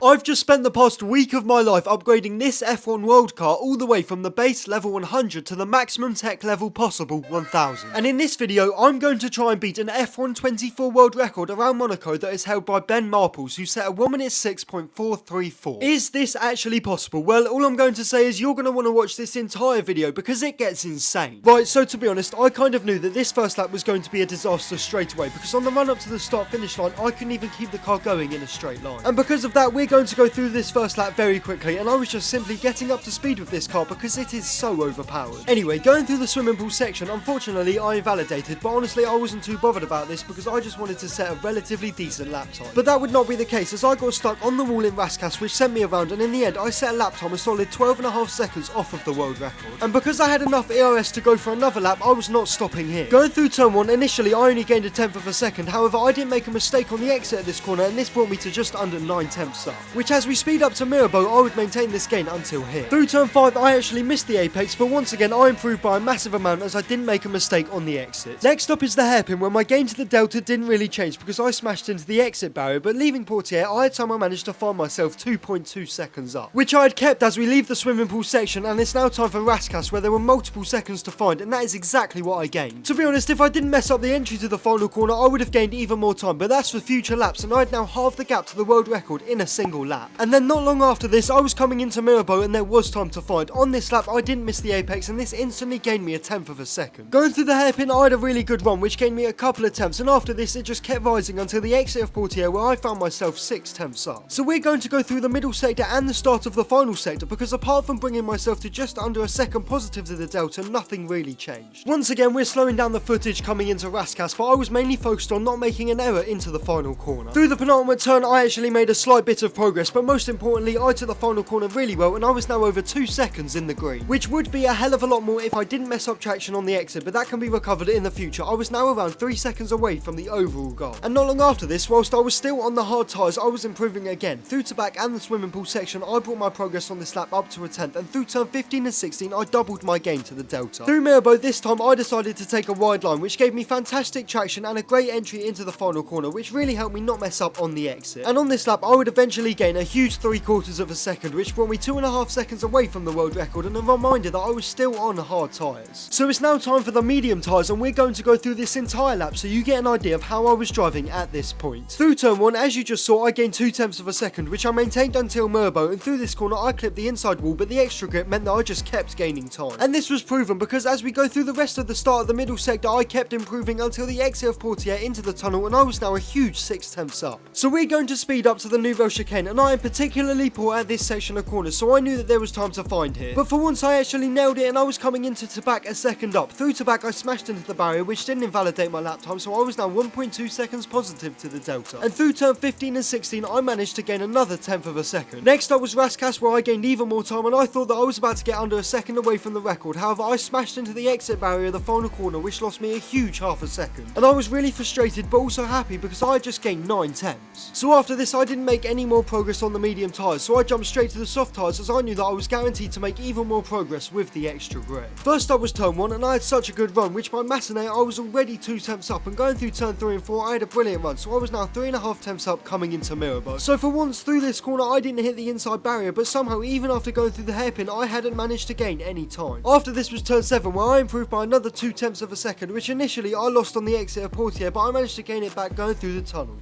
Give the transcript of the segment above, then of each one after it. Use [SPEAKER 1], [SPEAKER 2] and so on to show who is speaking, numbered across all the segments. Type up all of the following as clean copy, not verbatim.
[SPEAKER 1] I've just spent the past week of my life upgrading this F1 World car all the way from the base level 100 to the maximum tech level possible 1000. And in this video, I'm going to try and beat an F1 24 world record around Monaco that is held by Ben Marples, who set a 1 minute 6.434. Is this actually possible? Well, all I'm going to say is you're going to want to watch this entire video because it gets insane. Right, so to be honest, I kind of knew that this first lap was going to be a disaster straight away because on the run up to the start finish line, I couldn't even keep the car going in a straight line. And because of that, we're going to go through this first lap very quickly, and I was just simply getting up to speed with this car because it is so overpowered. Anyway, going through the swimming pool section, unfortunately I invalidated, but honestly I wasn't too bothered about this because I just wanted to set a relatively decent lap time. But that would not be the case as I got stuck on the wall in Raskas, which sent me around, and in the end I set a lap time a solid 12.5 seconds off of the world record. And because I had enough ERS to go for another lap, I was not stopping here. Going through turn 1, initially I only gained a tenth of a second, however I didn't make a mistake on the exit at this corner, and this brought me to just under 9/10 up, which as we speed up to Mirabeau, I would maintain this gain until here. Through turn 5, I actually missed the apex, but once again, I improved by a massive amount as I didn't make a mistake on the exit. Next up is the hairpin, where my gain to the delta didn't really change because I smashed into the exit barrier, but leaving Portier, I had somehow managed to find myself 2.2 seconds up, which I had kept as we leave the swimming pool section, and it's now time for Raskas, where there were multiple seconds to find, and that is exactly what I gained. To be honest, if I didn't mess up the entry to the final corner, I would have gained even more time, but that's for future laps, and I had now halved the gap to the world record in a single lap. And then not long after this, I was coming into Mirabeau and there was time to find. On this lap, I didn't miss the apex and this instantly gained me a tenth of a second. Going through the hairpin, I had a really good run, which gained me a couple of tenths, and after this, it just kept rising until the exit of Portier, where I found myself 6/10 up. So we're going to go through the middle sector and the start of the final sector, because apart from bringing myself to just under a second positive to the delta, nothing really changed. Once again, we're slowing down the footage coming into Raskas, but I was mainly focused on not making an error into the final corner. Through the penultimate turn, I actually made a slight bit of progress, but most importantly, I took the final corner really well, and I was now over 2 seconds in the green, which would be a hell of a lot more if I didn't mess up traction on the exit, but that can be recovered in the future. I was now around 3 seconds away from the overall goal. And not long after this, whilst I was still on the hard tyres, I was improving again. Through to back and the swimming pool section, I brought my progress on this lap up to a tenth, and through turn 15 and 16, I doubled my gain to the delta. Through Mirabeau, this time I decided to take a wide line, which gave me fantastic traction and a great entry into the final corner, which really helped me not mess up on the exit. And on this lap, I would eventually gain a huge 3/4 of a second, which brought me 2.5 seconds away from the world record, and a reminder that I was still on hard tyres. So it's now time for the medium tyres, and we're going to go through this entire lap so you get an idea of how I was driving at this point. Through turn 1, as you just saw, I gained 2/10 of a second, which I maintained until Mirabeau, and through this corner I clipped the inside wall, but the extra grip meant that I just kept gaining time. And this was proven because as we go through the rest of the start of the middle sector, I kept improving until the exit of Portier into the tunnel, and I was now a huge 6/10 up. So we're going to speed up to the Nouvelle Chicane, and I am particularly poor at this section of corners, so I knew that there was time to find here. But for once I actually nailed it, and I was coming into Tabac a second up. Through Tabac, I smashed into the barrier, which didn't invalidate my lap time, so I was now 1.2 seconds positive to the delta. And through turn 15 and 16, I managed to gain another tenth of a second. Next up was Raskas, where I gained even more time, and I thought that I was about to get under a second away from the record. However, I smashed into the exit barrier of the final corner, which lost me a huge half a second. And I was really frustrated, but also happy because I had just gained 9/10. So after this, I didn't make any more progress on the medium tyres, so I jumped straight to the soft tyres as I knew that I was guaranteed to make even more progress with the extra grip. First up was turn 1, and I had such a good run, which by Massenet I was already 2/10 up, and going through turn 3 and 4, I had a brilliant run, so I was now 3.5 tenths up coming into Mirabeau. So for once through this corner, I didn't hit the inside barrier, but somehow even after going through the hairpin, I hadn't managed to gain any time. After this was turn 7, where I improved by another 2/10 of a second, which initially I lost on the exit of Portier, but I managed to gain it back going through the tunnel.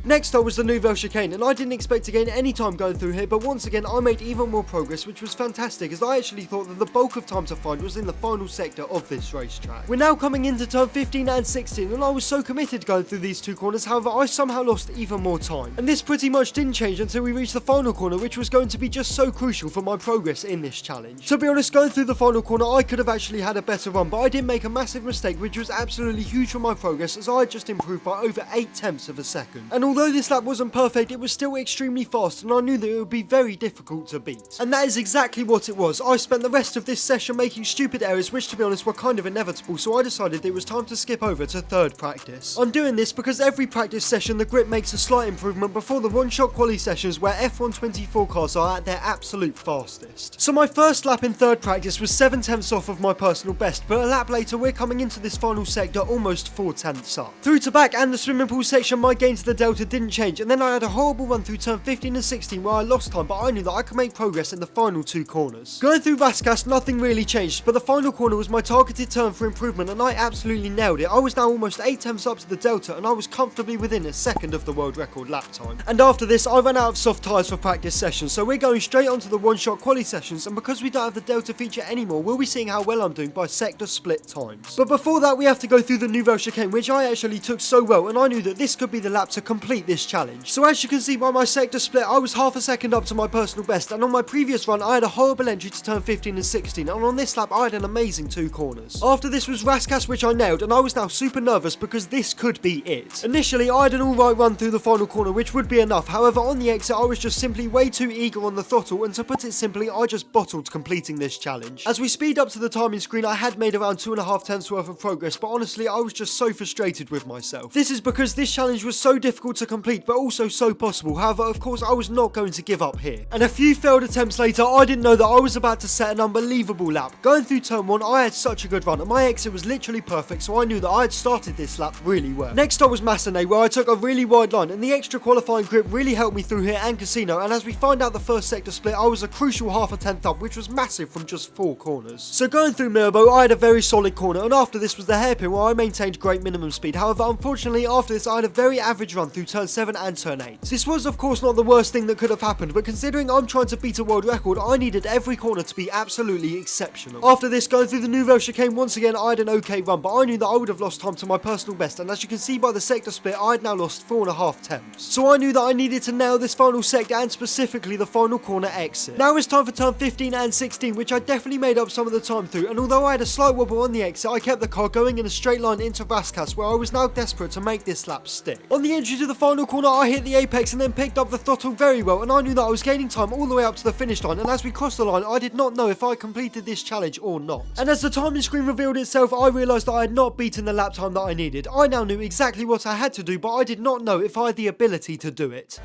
[SPEAKER 1] Next up was the Nouvelle Chicane, and I didn't expect to gain any time going through here, but once again I made even more progress, which was fantastic as I actually thought that the bulk of time to find was in the final sector of this racetrack. We're now coming into turn 15 and 16, and I was so committed going through these two corners, however I somehow lost even more time. And this pretty much didn't change until we reached the final corner, which was going to be just so crucial for my progress in this challenge. To be honest, going through the final corner I could have actually had a better run, but I did make a massive mistake, which was absolutely huge for my progress as I had just improved by over 8/10 of a second. And although this lap wasn't perfect, it was still extremely fast, and I knew that it would be very difficult to beat. And that is exactly what it was. I spent the rest of this session making stupid errors, which to be honest were kind of inevitable, so I decided it was time to skip over to third practice. I'm doing this because every practice session the grip makes a slight improvement before the one-shot quali sessions where F1 24 cars are at their absolute fastest. So my first lap in third practice was 7/10 off of my personal best, but a lap later we're coming into this final sector almost 4/10 up. Through to back and the swimming pool section my gain to the delta didn't change, and then I had a horrible run through turn 15 and 16 where I lost time, but I knew that I could make progress in the final two corners. Going through Raskas, nothing really changed, but the final corner was my targeted turn for improvement and I absolutely nailed it. I was now almost 8/10 up to the delta and I was comfortably within a second of the world record lap time. And after this I ran out of soft tyres for practice sessions, so we're going straight onto the one-shot quali sessions, and because we don't have the delta feature anymore, we'll be seeing how well I'm doing by sector split times. But before that we have to go through the Nouvelle chicane, which I actually took so well, and I knew that this could be the lap to complete this challenge. So as you can see by my sector split, I was half a second up to my personal best, and on my previous run I had a horrible entry to turn 15 and 16, and on this lap I had an amazing two corners. After this was Raskas, which I nailed, and I was now super nervous because this could be it. Initially I had an alright run through the final corner, which would be enough. However, on the exit I was just simply way too eager on the throttle, and to put it simply, I just bottled completing this challenge. As we speed up to the timing screen, I had made around 2.5 tenths worth of progress, but honestly I was just so frustrated with myself. This is because this challenge was so difficult to complete, but also so possible. However, of course I was not going to give up here. And a few failed attempts later, I didn't know that I was about to set an unbelievable lap. Going through turn 1, I had such a good run, and my exit was literally perfect, so I knew that I had started this lap really well. Next up was Massenet, where I took a really wide line, and the extra qualifying grip really helped me through here and Casino, and as we find out the first sector split, I was a crucial half a tenth up, which was massive from just 4 corners. So going through Mirabeau, I had a very solid corner, and after this was the hairpin where I maintained great minimum speed. However, unfortunately after this I had a very average run through turn 7 and turn 8. This was of course not the worst thing that could have happened, but considering I'm trying to beat a world record, I needed every corner to be absolutely exceptional. After this, going through the Nouvelle chicane, once again I had an okay run, but I knew that I would have lost time to my personal best, and as you can see by the sector split, I had now lost 4.5 tenths. So I knew that I needed to nail this final sector, and specifically the final corner exit. Now it's time for turn 15 and 16, which I definitely made up some of the time through, and although I had a slight wobble on the exit, I kept the car going in a straight line into Raskas, where I was now desperate to make this lap stick. On the entry to the final corner, I hit the apex and then picked up the throttle very well, and I knew that I was gaining time all the way up to the finish line, and as we crossed the line, I did not know if I completed this challenge or not. And as the timing screen revealed itself, I realised that I had not beaten the lap time that I needed. I now knew exactly what I had to do, but I did not know if I had the ability to do it.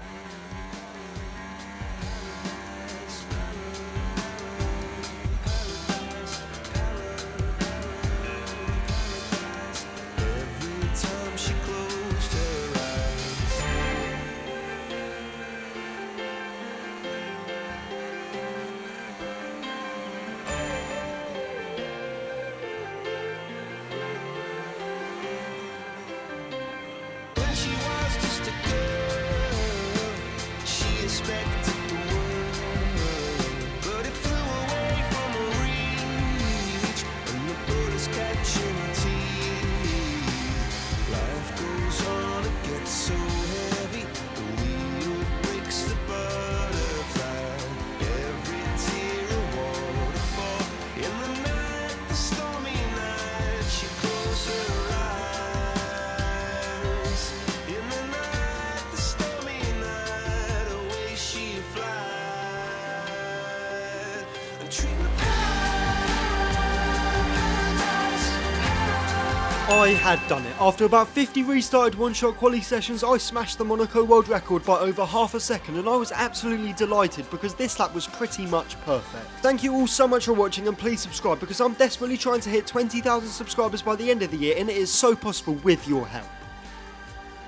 [SPEAKER 1] I had done it. After about 50 restarted one-shot quali sessions, I smashed the Monaco world record by over half a second, and I was absolutely delighted because this lap was pretty much perfect. Thank you all so much for watching, and please subscribe because I'm desperately trying to hit 20,000 subscribers by the end of the year, and it is so possible with your help.